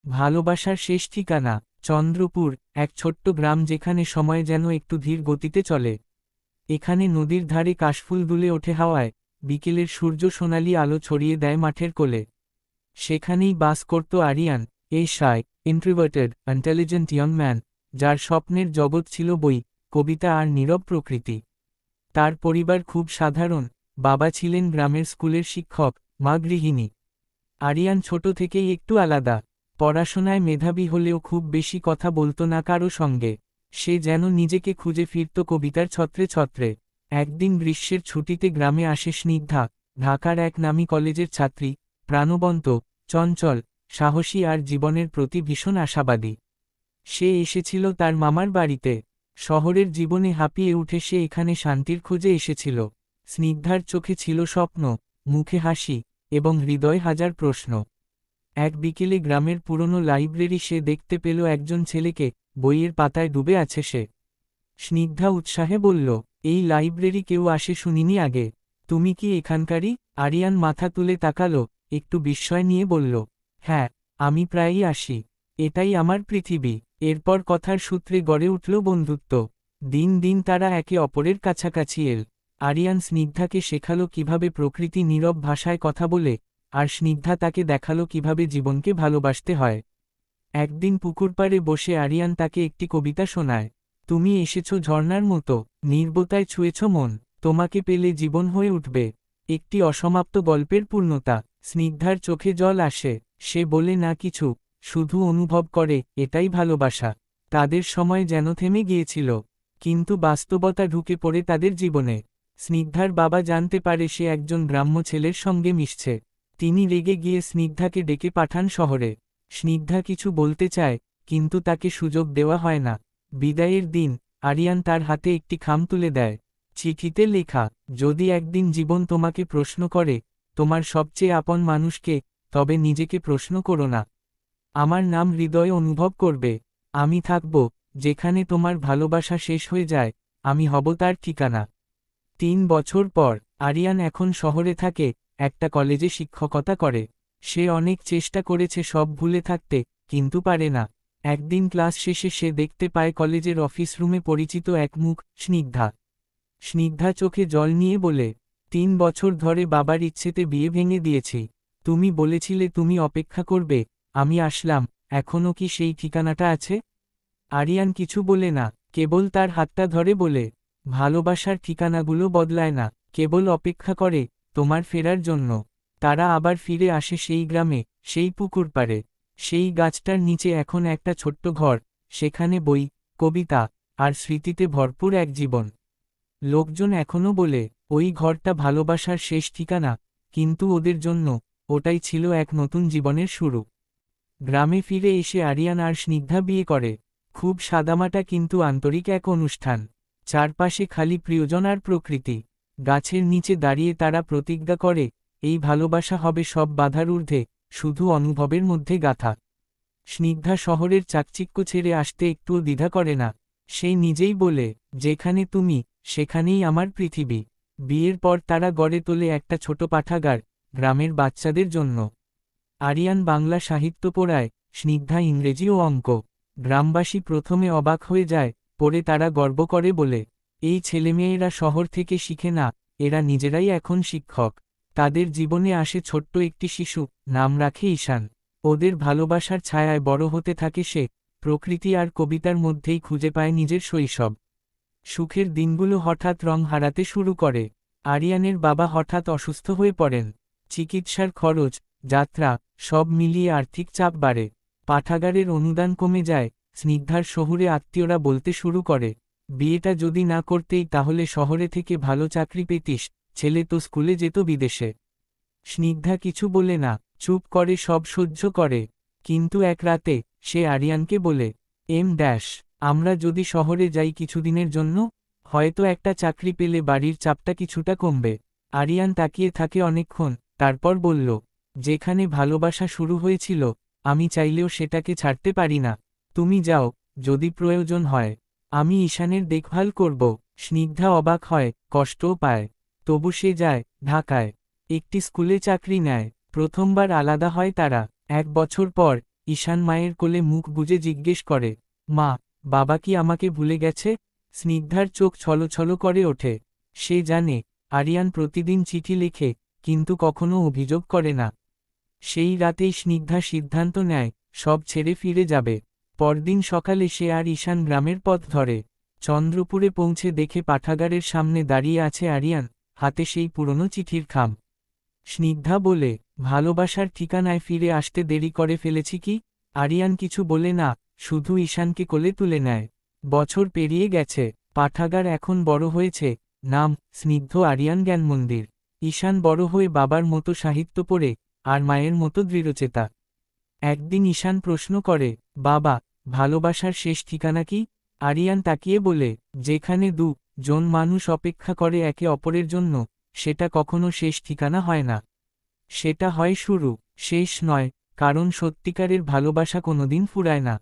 ভালোবাসার শেষ ঠিকানা চন্দ্রপুর, এক ছোট্ট গ্রাম যেখানে সময় যেন একটু ধীর গতিতে চলে। এখানে নদীর ধারে কাশফুল দুলে ওঠে হাওয়ায়, বিকেলের সূর্য সোনালি আলো ছড়িয়ে দেয় মাঠের কোলে। সেখানেই বাস করত আরিয়ান, এ শাই, ইন্ট্রোভার্টেড, ইন্টেলিজেন্ট ইয়ং ম্যান, যার স্বপ্নের জগৎ ছিল বই, কবিতা আর নীরব প্রকৃতি। তার পরিবার খুব সাধারণ, বাবা ছিলেন গ্রামের স্কুলের শিক্ষক, মা গৃহিণী। আরিয়ান ছোট থেকেই একটু আলাদা, পড়াশোনায় মেধাবী হলেও খুব বেশি কথা বলতো না কারো সঙ্গে। সে যেন নিজেকে খুঁজে ফিরত কবিতার ছত্রে ছত্রে। একদিন গ্রীষ্মের ছুটিতে গ্রামে আসে স্নিগ্ধা, ঢাকার এক নামী কলেজের ছাত্রী, প্রাণবন্ত, চঞ্চল, সাহসী আর জীবনের প্রতি ভীষণ আশাবাদী। সে এসেছিল তার মামার বাড়িতে। শহরের জীবনে হাঁপিয়ে উঠে সে এখানে শান্তির খোঁজে এসেছিল। স্নিগ্ধার চোখে ছিল স্বপ্ন, মুখে হাসি, এবং হৃদয় হাজার প্রশ্ন। এক বিকেলে গ্রামের পুরনো লাইব্রেরি সে দেখতে পেল একজন ছেলেকে, বইয়ের পাতায় ডুবে আছে সে। স্নিগ্ধা উৎসাহে বলল, এই লাইব্রেরি কেউ আসে শুনিনি আগে। তুমি কি এখানকারই? আরিয়ান মাথা তুলে তাকালো, একটু বিস্ময় নিয়ে বলল, হ্যাঁ, আমি প্রায়ই আসি। এটাই আমার পৃথিবী। এরপর কথার সূত্রে গড়ে উঠল বন্ধুত্ব। দিন দিন তারা একে অপরের কাছাকাছি এল। আরিয়ান স্নিগ্ধাকে শেখালো কিভাবে প্রকৃতি নীরব ভাষায় কথা বলে, আর স্নিগ্ধা তাকে দেখালো কিভাবে জীবনকে ভালোবাসতে হয়। একদিন পুকুরপাড়ে বসে আরিয়ান তাকে একটি কবিতা শোনায়। তুমি এসেছ ঝর্ণার মতো, নির্বতায় ছুঁয়েছ মন, তোমাকে পেলে জীবন হয়ে উঠবে একটি অসমাপ্ত গল্পের পূর্ণতা। স্নিগ্ধার চোখে জল আসে, সে বলে না কিছু, শুধু অনুভব করে এটাই ভালোবাসা। তাদের সময় যেন থেমে গিয়েছিল, কিন্তু বাস্তবতা ঢুকে পড়ে তাদের জীবনে। স্নিগ্ধার বাবা জানতে পারে সে একজন গ্রাম্য ছেলের সঙ্গে মিশছে। তিনি রেগে গিয়ে স্নিগ্ধাকে ডেকে পাঠান শহরে। স্নিগ্ধা কিছু বলতে চায়, কিন্তু তাকে সুযোগ দেওয়া হয় না। বিদায়ের দিন, আরিয়ান তার হাতে একটি খাম তুলে দেয়। চিঠিতে লেখা, যদি একদিন জীবন তোমাকে প্রশ্ন করে, তোমার সবচেয়ে আপন মানুষকে, তবে নিজেকে প্রশ্ন করো না। আমার নাম হৃদয় অনুভব করবে। আমি থাকব, যেখানে তোমার ভালোবাসা শেষ হয়ে যায়, আমি হব তার ঠিকানা। 3 বছর পর, আরিয়ান এখন শহরে থাকে, একটা কলেজে শিক্ষকতা করে। সে অনেক চেষ্টা করেছে সব ভুলে থাকতে, কিন্তু পারে না। একদিন ক্লাস শেষে সে দেখতে পায় কলেজের অফিস রুমে পরিচিত এক মুখ, স্নিগ্ধা। স্নিগ্ধা চোখে জল নিয়ে বলে, 3 বছর ধরে বাবার ইচ্ছেতে বিয়ে ভেঙে দিয়েছি। তুমি বলেছিলে তুমি অপেক্ষা করবে, আমি আসলাম, এখনও কি সেই ঠিকানাটা আছে? আরিয়ান কিছু বলে না, কেবল তার হাতটা ধরে বলে, ভালোবাসার ঠিকানাগুলো বদলায় না, কেবল অপেক্ষা করে তোমার ফেরার জন্য। তারা আবার ফিরে আসে সেই গ্রামে, সেই পুকুর পাড়ে। সেই গাছটার নিচে এখন একটা ছোট্ট ঘর, সেখানে বই, কবিতা, আর স্মৃতিতে ভরপুর এক জীবন। লোকজন এখনও বলে, ওই ঘরটা ভালোবাসার শেষ ঠিকানা, কিন্তু ওদের জন্য ওটাই ছিল এক নতুন জীবনের শুরু। গ্রামে ফিরে এসে আরিয়ান আর স্নিগ্ধা বিয়ে করে। খুব সাদামাটা কিন্তু আন্তরিক এক অনুষ্ঠান। চারপাশে খালি প্রিয়জন আর প্রকৃতি। গাছের নিচে দাঁড়িয়ে তারা প্রতিজ্ঞা করে, এই ভালোবাসা হবে সব বাধার ঊর্ধ্বে, শুধু অনুভবের মধ্যে গাঁথা। স্নিগ্ধা শহরের চাকচিক্য ছেড়ে আসতে একটুও দ্বিধা করে না। সেই নিজেই বলে, যেখানে তুমি, সেখানেই আমার পৃথিবী। বিয়ের পর তারা গড়ে তোলে একটা ছোট পাঠাগার, গ্রামের বাচ্চাদের জন্য। আরিয়ান বাংলা সাহিত্য পড়ায়, স্নিগ্ধা ইংরেজি ও অঙ্ক। গ্রামবাসী প্রথমে অবাক হয়ে যায়, পরে তারা গর্ব করে বলে, এই ছেলেমেয়েরা শহর থেকে শিখে না, এরা নিজেরাই এখন শিক্ষক। তাদের জীবনে আসে ছোট্ট একটি শিশু, নাম রাখে ঈশান। ওদের ভালোবাসার ছায়ায় বড় হতে থাকে সে, প্রকৃতি আর কবিতার মধ্যেই খুঁজে পায় নিজের শৈশব। সুখের দিনগুলো হঠাৎ রং হারাতে শুরু করে। আরিয়ানের বাবা হঠাৎ অসুস্থ হয়ে পড়েন। চিকিৎসার খরচ, যাত্রা, সব মিলিয়ে আর্থিক চাপ বাড়ে। পাঠাগারের অনুদান কমে যায়। স্নিগ্ধার শহুরে আত্মীয়রা বলতে শুরু করে, বিয়েটা যদি না করতেই তাহলে শহরে থেকে ভালো চাকরি পেতিস, ছেলে তো স্কুলে যেত বিদেশে। স্নিগ্ধা কিছু বলে না, চুপ করে সব সহ্য করে। কিন্তু এক রাতে, সে আরিয়ানকে বলে, আমরা যদি শহরে যাই কিছুদিনের জন্য, হয়তো একটা চাকরি পেলে বাড়ির চাপটা কিছুটা কমবে। আরিয়ান তাকিয়ে থাকে অনেকক্ষণ, তারপর বলল, যেখানে ভালোবাসা শুরু হয়েছিল, আমি চাইলেও সেটাকে ছাড়তে পারি না। তুমি যাও, যদি প্রয়োজন হয়। আমি ঈশানের দেখভাল করব। স্নিগ্ধা অবাক হয়, কষ্টও পায়। তবু সে যায়, ঢাকায় একটি স্কুলে চাকরি নেয়। প্রথমবার আলাদা হয় তারা। 1 বছর পর, ঈশান মায়ের কোলে মুখ গুজে জিজ্ঞেস করে, মা, বাবা কি আমাকে ভুলে গেছে? স্নিগ্ধার চোখ ছলছল করে ওঠে। সে জানে, আরিয়ান প্রতিদিন চিঠি লেখে, কিন্তু কখনো অভিযোগ করে না। সেই রাতেই স্নিগ্ধা সিদ্ধান্ত নেয়, সব ছেড়ে ফিরে যাবে। পরদিন সকালে সে আর ঈশান গ্রামের পথ ধরে। চন্দ্রপুরে পৌঁছে দেখে পাঠাগারের সামনে দাঁড়িয়ে আছে আরিয়ান, হাতে সেই পুরনো চিঠির খাম। স্নিগ্ধা বলে, ভালোবাসার ঠিকানায় ফিরে আসতে দেরি করে ফেলেছি কি? আরিয়ান কিছু বলে না, শুধু ঈশানকে কোলে তুলে নেয়। বছর পেরিয়ে গেছে, পাঠাগার এখন বড় হয়েছে, নাম স্নিগ্ধ আরিয়ান জ্ঞান মন্দির। ঈশান বড় হয়ে বাবার মতো সাহিত্য পড়ে, আর মায়ের মতো দৃঢ়চেতা। একদিন ঈশান প্রশ্ন করে, বাবা, ভালোবাসার শেষ ঠিকানা কি? আরিয়ান তাকিয়ে বলে, যেখানে জন মানুষ অপেক্ষা করে একে অপরের জন্য, সেটা কখনো শেষ ঠিকানা হয় না। সেটা হয় শুরু, শেষ নয়, কারণ সত্যিকারের ভালোবাসা কোনোদিন ফুরায় না।